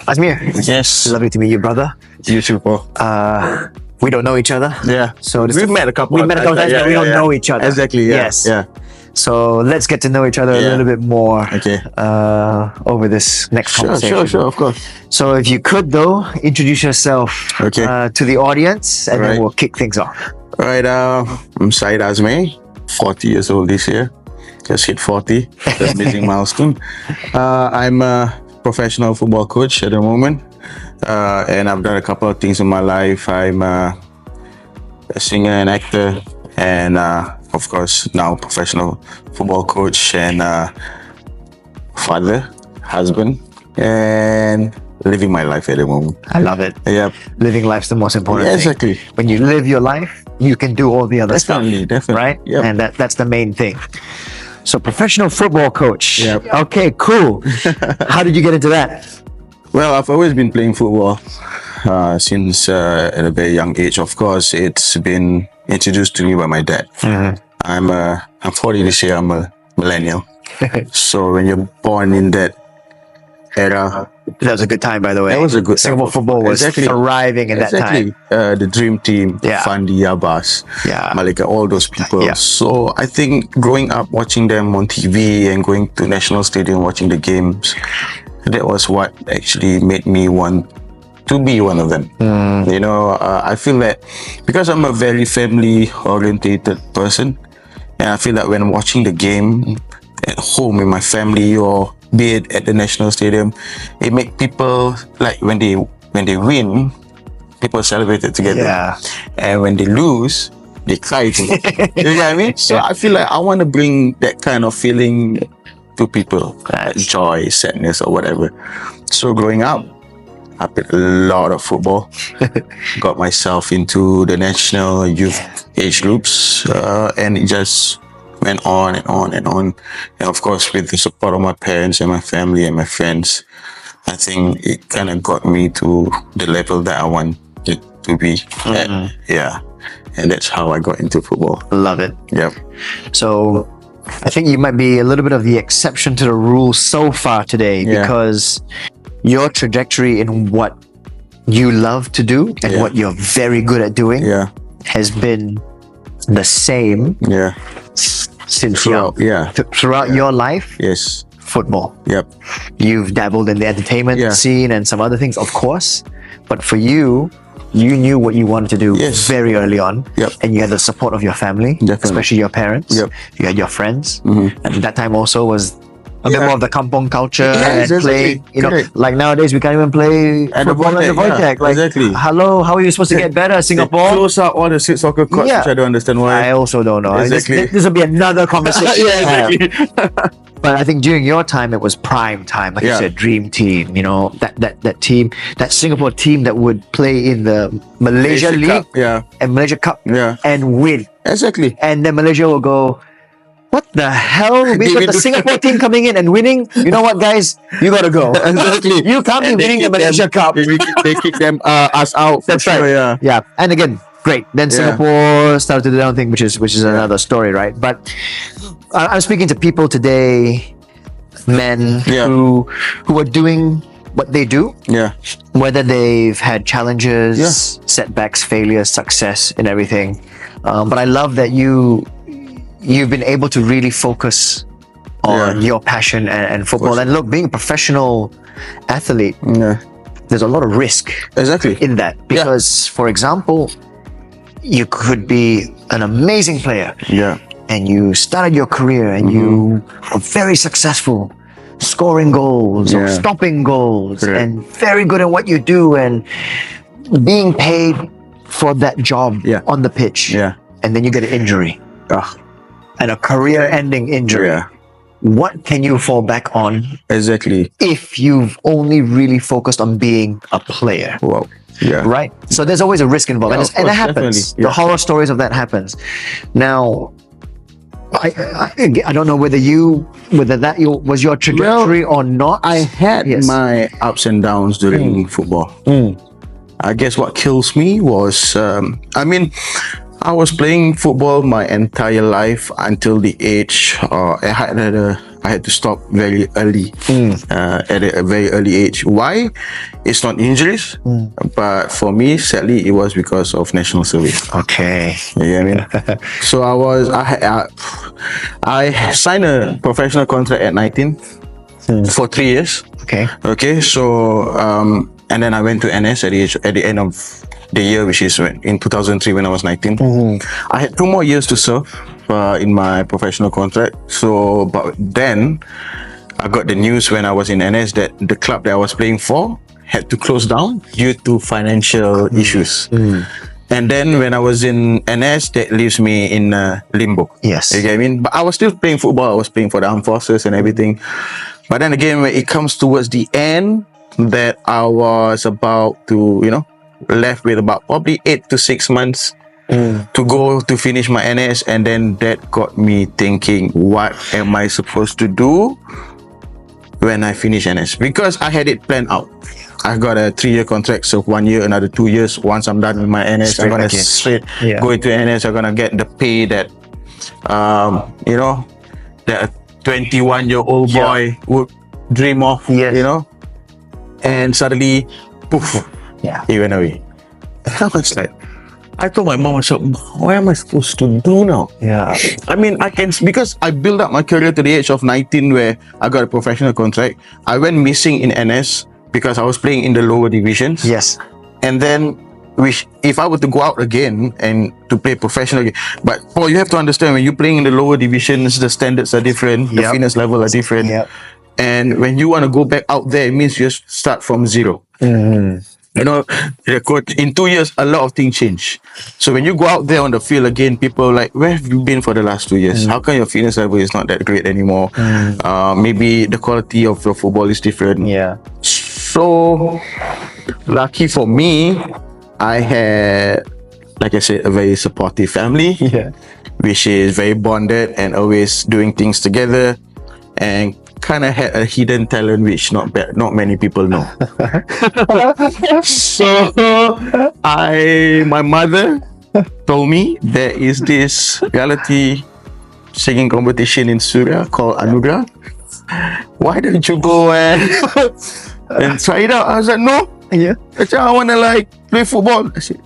Azmir, Yes. lovely to meet you, brother. You too, Paul. We don't know each other. Yeah. So We've met a couple We've met a couple times, but we don't know each other. Exactly. Yeah. Yes. Yeah. So let's get to know each other a Yeah. little bit more. Okay. Over this next Sure, conversation. of course. So if you could, though, introduce yourself Okay. to the audience, and then Right. we'll kick things off. All right. I'm Syed Azmir, 40 years old this year. Just hit 40. That's an amazing milestone. I'm a professional football coach at the moment. And I've done a couple of things in my life. I'm a singer and actor, and of course now professional football coach and father, husband, and living my life at the moment. I love it. Yep. Living life's the most important Yeah, thing. exactly. When you live your life, you can do all the other stuff. Definitely. Right? Yep. And that's the main thing. So professional football coach. Yep. Okay, cool. How did you get into that? Well, I've always been playing football since at a very young age. Of course, it's been introduced to me by my dad. I'm 40 this year. I'm a millennial. So when you're born in that era, That was a good time, by the way. that was a good Singapore time. football was thriving in that time. The dream team, Yeah. Fandi, Abbas, Yeah. Malika, all those people. Yeah. So I think growing up watching them on TV and going to National Stadium watching the games, that was what actually made me want to be one of them. You know, I feel that because I'm a very family orientated person, and I feel that when watching the game at home with my family or be it at the National Stadium, it make people like when they win, people celebrate it together. Yeah. And when they lose, they cry together. You know what I mean? So I feel like I want to bring that kind of feeling to people, joy, sadness, or whatever. So growing up, I played a lot of football. Got myself into the national youth age groups, and it just went on and on and on. And of course, with the support of my parents and my family and my friends, I think it kind of got me to the level that I want it to be at. Yeah. And that's how I got into football. Love it. Yep. So I think you might be a little bit of the exception to the rule so far today, Yeah. because your trajectory in what you love to do and Yeah. what you're very good at doing Yeah. has been the same Yeah. since young. Throughout. Yeah. Throughout your life, Yes. football. Yep. You've dabbled in the entertainment Yeah. scene and some other things, of course, but for you, you knew what you wanted to do Yes. very early on. Yep. And you had the support of your family, Definitely. especially your parents. Yep. You had your friends. And that time also was a bit Yeah. more of the kampong culture Yes, and play. exactly. You know, Correct. like nowadays we can't even play At the football at the Voitech, yeah, Voitech. Like, exactly. hello, how are you supposed to get better, They Singapore? close up all the street soccer courts, Yeah. which I don't understand why. I also don't know. Exactly. This will be another conversation. Yeah, exactly. But I think during your time, it was prime time, like you Yeah. said, dream team. You know, that team, that Singapore team that would play in the Malaysia League Cup, yeah. and Malaysia Cup Yeah. and win. Exactly. And then Malaysia will go, what the hell? We They got will the do- Singapore team coming in and winning. You know what, guys? You gotta go. Exactly. You can't be And they winning the kick Malaysia them- Cup. They kick them us out. For That's right. sure, Yeah. Yeah. And again, great. Then Yeah. Singapore started to do their own thing, which is another story, right? But I'm speaking to people today, men Yeah. who are doing what they do, Yeah. whether they've had challenges, Yeah. setbacks, failures, success, and everything. But I love that you've been able to really focus on Yeah. your passion and football. And look, being a professional athlete, Yeah. there's a lot of risk Exactly. in that, because for example, you could be an amazing player Yeah. and you started your career and you were very successful scoring goals or Yeah. stopping goals Correct. and very good at what you do and being paid for that job Yeah. on the pitch. Yeah. And then you get an injury Ah. and a career ending injury. Yeah. What can you fall back on Exactly. if you've only really focused on being a player? Wow. Yeah. Right. So there's always a risk involved, Yeah, and, of and it course, happens. definitely. The Yeah. horror stories of that happens. Now, I don't know whether that was your trajectory or not. I had Yes. my ups and downs during football. I guess what kills me was, I was playing football my entire life until the age, I had a I had to stop very early, at a very early age. Why? It's not injuries, but for me, sadly, it was because of national service. Okay. You know what I mean? So I signed a professional contract at 19 for 3 years. Okay. Okay, so and then I went to NS at the end of the year, which is in 2003 when I was 19. I had 2 more years to serve in my professional contract. So, but then I got the news when I was in NS that the club that I was playing for had to close down due to financial issues. And then when I was in NS, that leaves me in limbo. Yes. You get what I mean? But I was still playing football. I was playing for the armed forces and everything. But then again, when it comes towards the end, that I was about to, left with about probably 8 to 6 months to go to finish my NS. And then that got me thinking, what am I supposed to do when I finish NS? Because I had it planned out. I got a 3-year contract, so 1 year, another 2 years. Once I'm done with my NS, I'm gonna straight go into NS. I'm gonna get the pay that, that a 21-year-old boy would dream of. And suddenly, poof, it went away. And I was like, I told my mom, I said, what am I supposed to do now? I mean, because I built up my career to the age of 19 where I got a professional contract. I went missing in NS because I was playing in the lower divisions. And then, if I were to go out again and to play professionally, but Paul, you have to understand, when you're playing in the lower divisions, the standards are different, the fitness level are different. And when you want to go back out there, it means you start from zero. The coach, in 2 years, a lot of things change. So when you go out there on the field again, people are like, where have you been for the last 2 years? How come your fitness level is not that great anymore? Maybe the quality of your football is different. So lucky for me, I had, like I said, a very supportive family, which is very bonded and always doing things together, and kind of had a hidden talent which not many people know. So my mother told me there is this reality singing competition in Surya called Anugerah. Why don't you go and try it out? I was like, no. I want to play football. I said,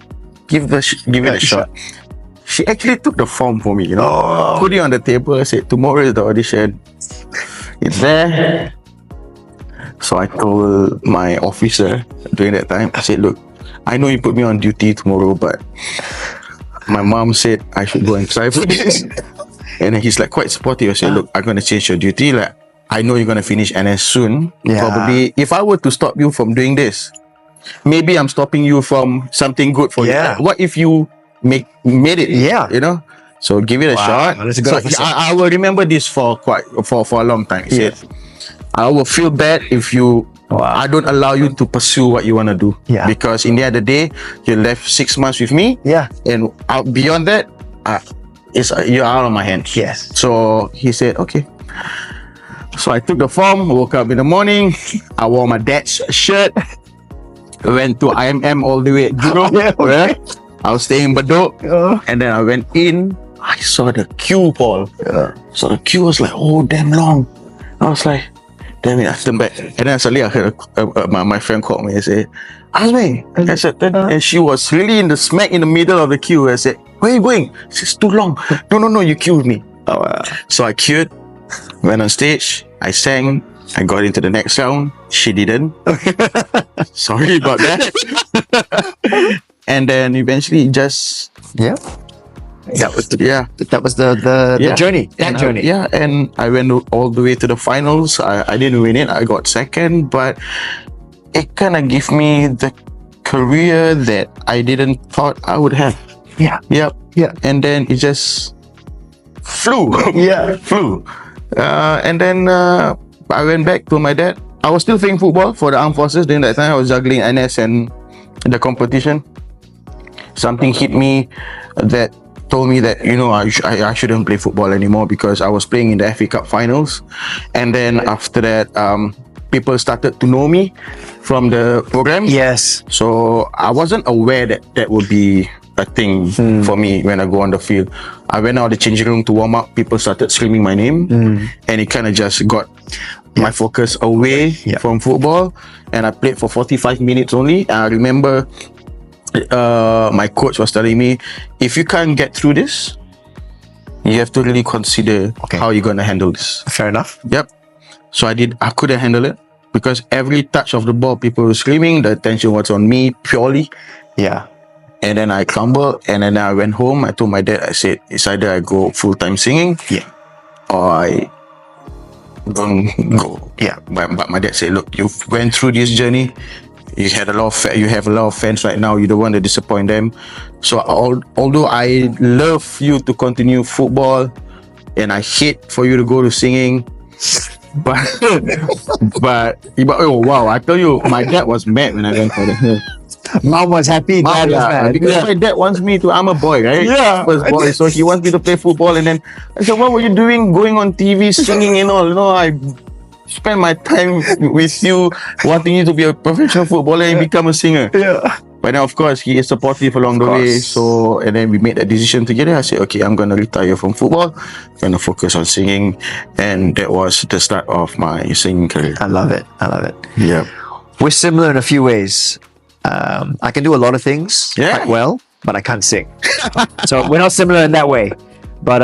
give it a shot. She actually took the form for me, put it on the table. I said, tomorrow is the audition. It's there. So I told my officer during that time, I said, look, I know you put me on duty tomorrow, but my mom said I should go and try for this. And then he's quite supportive. I said, look, I'm going to change your duty. I know you're going to finish NS soon. Probably, if I were to stop you from doing this, maybe I'm stopping you from something good for you. What if you made it? So give it a shot. So I will remember this for a long time. He said, I will feel bad if I don't allow you to pursue what you want to do. Because in the end of the day, you left 6 months with me. And beyond that, you're out of my hands. So he said, okay. So I took the form, woke up in the morning, I wore my dad's shirt, went to IMM all the way at Jurong. I was staying in Bedok, and then I went in. I saw the queue, Paul. So the queue was oh, damn long. I was like, damn it, I turned back. And then suddenly I heard my friend called me and said, Azmir. I said, and she was really smack in the middle of the queue. I said, where are you going? She said, too long. No, you queued me. So I queued, went on stage, I sang, I got into the next round. She didn't. Sorry about that. And then eventually just that was the journey. And I went all the way to the finals. I didn't win it. I got second, but it kind of gave me the career that I didn't thought I would have. And then it just flew. Flew. And then I went back to my dad. I was still playing football for the armed forces during that time. I was juggling NS and the competition. Something hit me that told me that I shouldn't play football anymore, because I was playing in the FA Cup finals. And then after that, people started to know me from the program. So I wasn't aware that would be a thing for me when I go on the field. I went out of the changing room to warm up. People started screaming my name, and it kind of just got my focus away from football. And I played for 45 minutes only. I remember my coach was telling me, if you can't get through this, you have to really consider how you're gonna handle this. Fair enough. Yep. So I couldn't handle it because every touch of the ball, people were screaming. The attention was on me purely. Yeah. And then I crumbled, and then I went home. I told my dad, I said, it's either I go full-time singing, or I don't go. Yeah. But my dad said, look, you went through this journey. You have a lot of fans right now. You don't want to disappoint them. So although I love you to continue football, and I hate for you to go to singing, but oh wow! I tell you, my dad was mad when I went for the. Mom was happy, dad was mad. Because my dad wants me to. I'm a boy, right? Yeah. First boy, so he wants me to play football, and then I said, "What were you doing? Going on TV, singing, and all? You know, I spend my time with you, wanting you to be a professional footballer and become a singer." Yeah. But then, of course, he is supportive along the way. So, and then we made that decision together. I said, okay, I'm gonna retire from football, gonna focus on singing, and that was the start of my singing career. I love it. I love it. Yeah. We're similar in a few ways. I can do a lot of things quite well, but I can't sing. So we're not similar in that way. But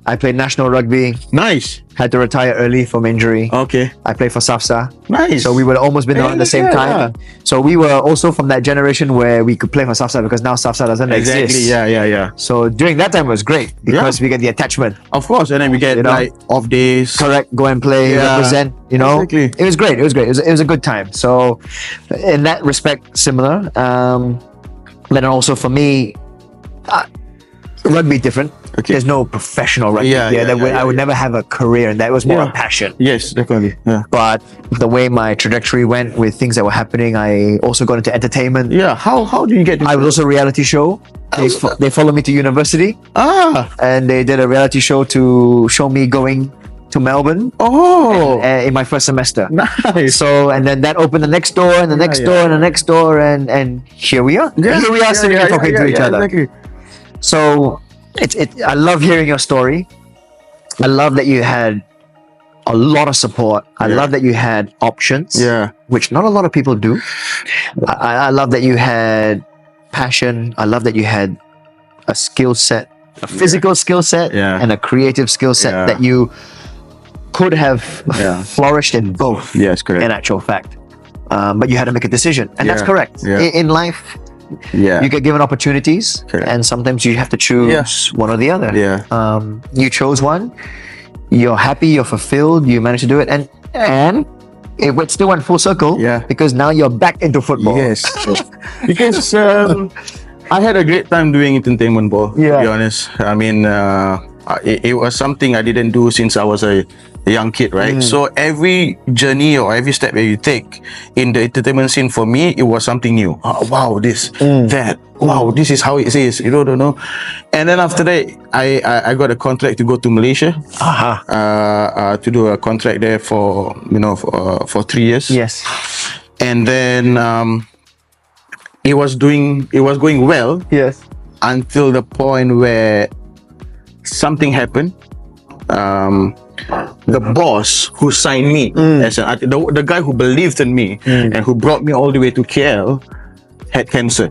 I played national rugby. Nice. Had to retire early from injury. Okay. I played for SAFSA. Nice. So we would almost been around the same time. So we were also from that generation where we could play for SAFSA because now SAFSA doesn't exist. Yeah. So during that time it was great because we get the attachment. Of course, and then we get like off days. Correct. Go and play, represent. You know, Exactly. it was great. It was great. It was a good time. So in that respect, similar. Then also for me, rugby different. Okay. There's no professional rugby Yeah, here. yeah, I would never have a career in that. It was more a passion. Yes, definitely. Yeah. But the way my trajectory went with things that were happening, I also got into entertainment. Yeah. How do you get? I was also a reality show. They followed me to university. And they did a reality show to show me going to Melbourne. In my first semester. Nice. So and then that opened the next door and the next door and the next door and here we are. Here we are sitting and talking to each other. Exactly. So I love hearing your story. I love that you had a lot of support. I love that you had options. Which not a lot of people do. I love that you had passion. I love that you had a skill set, a physical skill set and a creative skill set that you could have flourished in both. Yes, correct. In actual fact. But you had to make a decision. And that's correct. In life, you get given opportunities, and sometimes you have to choose one or the other. You chose one. You're happy. You're fulfilled. You managed to do it, and it still went full circle. Because now you're back into football. Yes, because I had a great time doing entertainment ball. To be honest, I mean, it was something I didn't do since I was a young kid, right? So every journey or every step that you take in the entertainment scene, for me, it was something new. Oh, wow, this, that, wow, this is how it is. You don't know. And then after that, I got a contract to go to Malaysia. To do a contract there for 3 years. Yes. And then it was going well. Yes. Until the point where something happened. The boss who signed me as an artist, the guy who believed in me and who brought me all the way to KL, had cancer.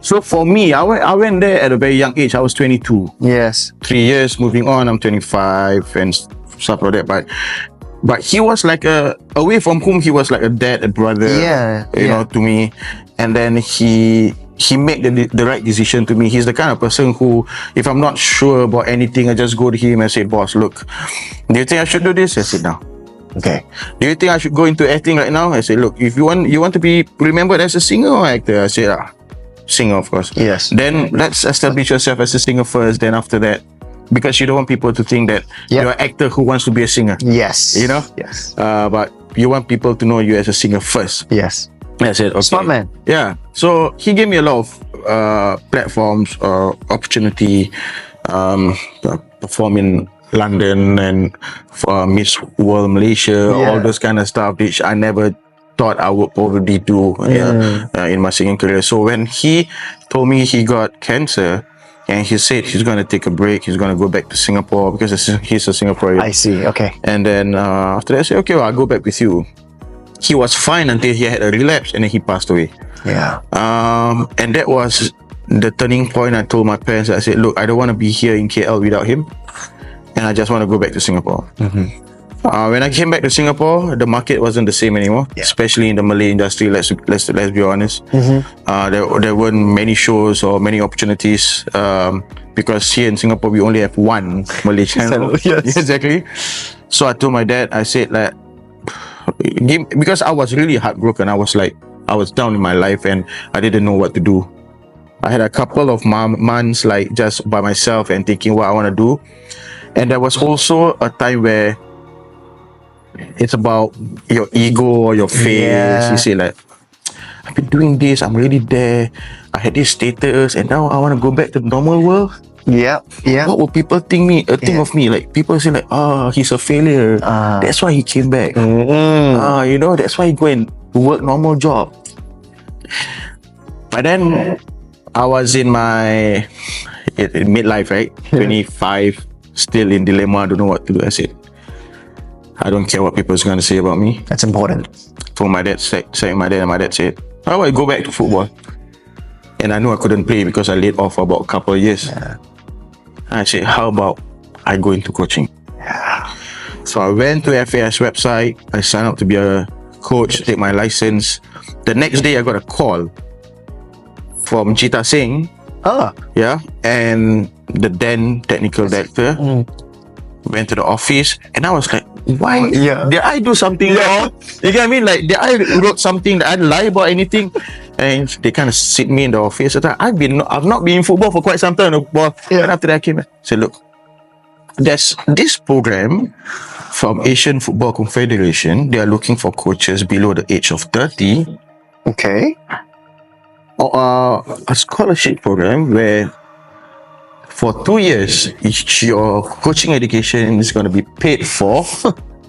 So for me, I went there at a very young age. I was 22. Yes. 3 years moving on, I'm 25 and stuff like that. But he was like away from home, he was like a dad, a brother, to me. And then he made the right decision to me. He's the kind of person who, if I'm not sure about anything, I just go to him and say, boss, look, do you think I should do this? I said, no. Okay. Do you think I should go into acting right now? I said, look, if you want to be remembered as a singer or actor? I said, singer, of course. Yes. Then let's establish yourself as a singer first. Then after that, because you don't want people to think that you're an actor who wants to be a singer. Yes. You know? Yes. But you want people to know you as a singer first. Yes. I said, okay. Smart man. Yeah. So he gave me a lot of platforms, opportunity, perform in London and Miss World Malaysia, all those kind of stuff, which I never thought I would probably do in my singing career. So when he told me he got cancer, and he said he's going to take a break, he's going to go back to Singapore because he's a Singaporean. I see. Okay. And then after that, I said, okay, well, I'll go back with you. He was fine until he had a relapse, and then he passed away. Yeah. And that was the turning point. I told my parents, I said, look, I don't want to be here in KL without him, and I just want to go back to Singapore. When I came back to Singapore, the market wasn't the same anymore, especially in the Malay industry. Let's be honest. There weren't many shows or many opportunities because here in Singapore we only have one Malay channel. Yes. Exactly. So I told my dad, I said like, because I was really heartbroken. I was down in my life and I didn't know what to do. I had a couple of months like just by myself and thinking what I want to do. And there was also a time where it's about your ego or your face. You say like, I've been doing this, I'm really there, I had this status, and now I want to go back to the normal world. What will people think of me? Like people say like, he's a failure. That's why he came back. That's why he go and work normal job. But then I was in my midlife, right? 25, still in dilemma, I don't know what to do. I said, I don't care what people's going to say about me. That's important. For my dad, saying my dad, and my dad said, how about I go back to football? And I knew I couldn't play because I laid off for about a couple of years. I said, how about I go into coaching? So I went to FAS website, I signed up to be a coach, take my license. The next day I got a call from Jita Singh. And the then technical director went to the office, and I was like, why? Did I do something wrong? You get what I mean? Like, did I wrote something that I lie about anything? And they kind of sit me in the office. I've not been in football for quite some time. And after that I came back, I said, look, there's this program from Asian Football Confederation. They are looking for coaches below the age of 30. Okay. A scholarship program where for 2 years your coaching education is going to be paid for.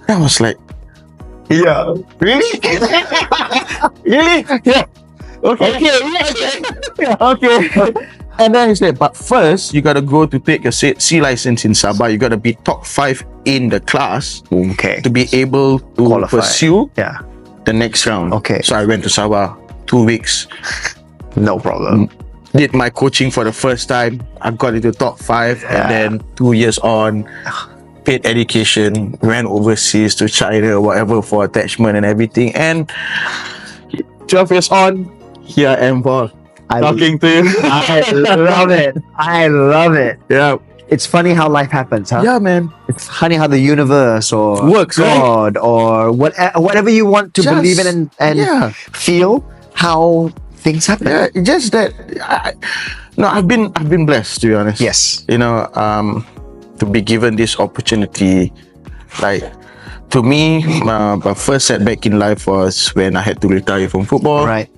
I was like, really? Really? Okay. And then he said, but first you got to go to take a C license in Sabah. You got to be top 5 in the class to be able to qualify. Pursue the next round. So I went to Sabah 2 weeks. No problem. Did my coaching for the first time. I got into top 5, and then 2 years on, paid education, went overseas to China or whatever for attachment and everything. And 12 years on, here I am, Paul, talking to you. I love it. Yeah. It's funny how life happens, huh? Yeah, man. It's funny how the universe or works, God, or whatever you want to believe in and feel, how things happen. Yeah, just that. I've been blessed, to be honest. Yes. To be given this opportunity, like, to me, my first setback in life was when I had to retire from football. Right.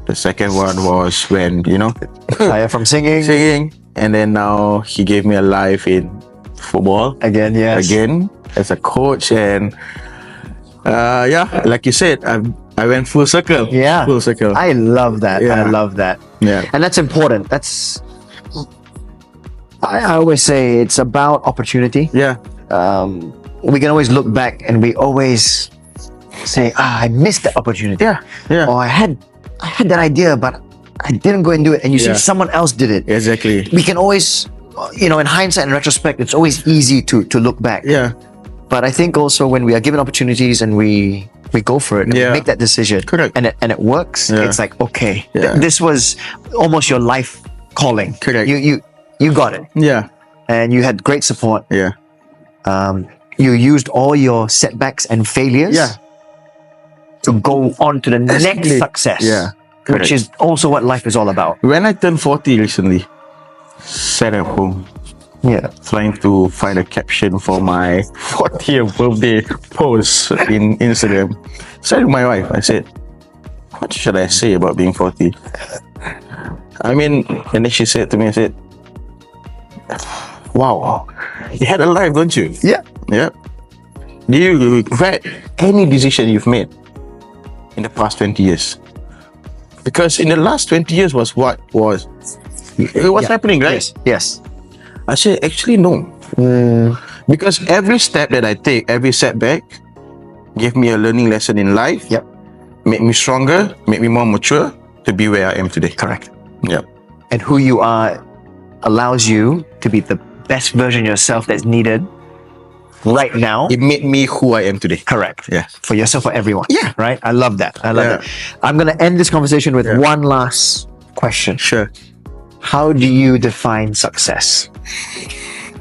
The second one was when, retire from singing. And then now he gave me a life in football. Again, yes. Again, as a coach. And like you said, I went full circle. Yeah. Full circle. I love that. Yeah. I love that. Yeah. And that's important. I always say it's about opportunity. Yeah. We can always look back and we always say, I missed the opportunity. Yeah. Or I had that idea, but I didn't go and do it. And you see someone else did it. Exactly. We can always, in hindsight and retrospect, it's always easy to look back. Yeah. But I think also when we are given opportunities and we go for it and we make that decision. Correct. And it works. Yeah. It's like, okay, this was almost your life calling. Correct. You got it. Yeah. And you had great support. Yeah. You used all your setbacks and failures to go on to the next success. Yeah. Correct. Which is also what life is all about. When I turned 40 recently, sat at home, trying to find a caption for my 40th birthday post in Instagram. Said to my wife, I said, what should I say about being 40? And then she said to me, I said, wow, you had a life, don't you? Yeah. Yeah. Do you regret any decision you've made? in the past 20 years? Because in the last 20 years was happening, right? Yes. Yes. I say, actually, no. Because every step that I take, every setback, gave me a learning lesson in life. Yep. Make me stronger, make me more mature to be where I am today. Correct. Yep. And who you are allows you to be the best version of yourself that's needed right now. It made me who I am today. Correct. Yeah. For yourself, for everyone. Yeah. Right? I love that. I love that. I'm going to end this conversation with one last question. Sure. How do you define success?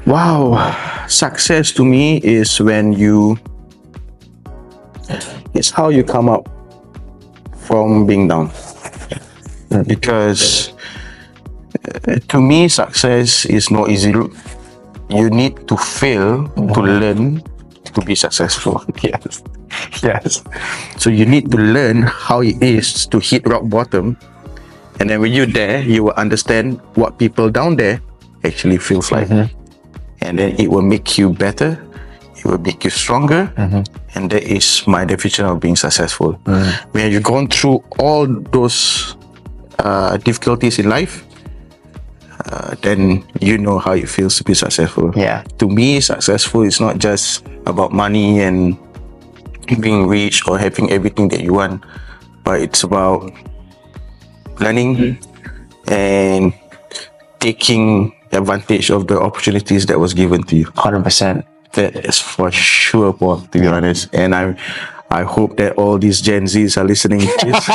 Wow. Success to me is it's how you come up from being down. Because to me, success is no easy route. You need to fail to learn to be successful. Yes. Yes. So you need to learn how it is to hit rock bottom. And then when you're there, you will understand what people down there actually feels like. And then it will make you better. It will make you stronger. And that is my definition of being successful. When you've gone through all those difficulties in life, then you know how it feels to be successful. Yeah. To me, successful is not just about money and being rich or having everything that you want, but it's about learning and taking advantage of the opportunities that was given to you. 100%. That is for sure, Paul, to be honest. And I hope that all these Gen Zs are listening to this.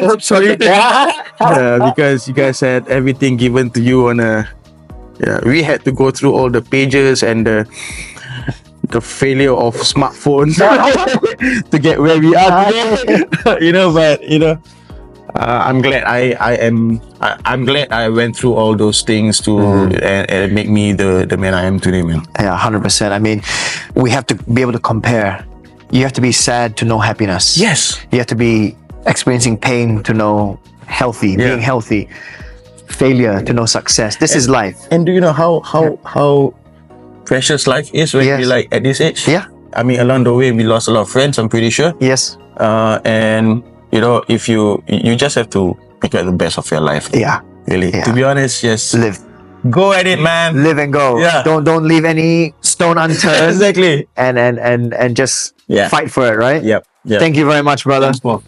I'm sorry. Because you guys had everything given to you on a... Yeah, we had to go through all the pages and the failure of smartphones to get where we are today. I'm glad I'm glad I went through all those things to and make me the man I am today, man. Yeah, 100%. I mean, we have to be able to compare. You have to be sad to know happiness. Yes. You have to be experiencing pain to know being healthy. Failure to know success. This is life. And do you know how precious life is when we're like at this age? Yeah. I mean, along the way, we lost a lot of friends, I'm pretty sure. Yes. And if you just have to make the best of your life. Yeah. Really. Yeah. To be honest, just live. Go at it, man. Live and go. Yeah. Don't leave any stone unturned. Exactly. And just fight for it, right? Yep. Thank you very much, brother. Thanks, Paul.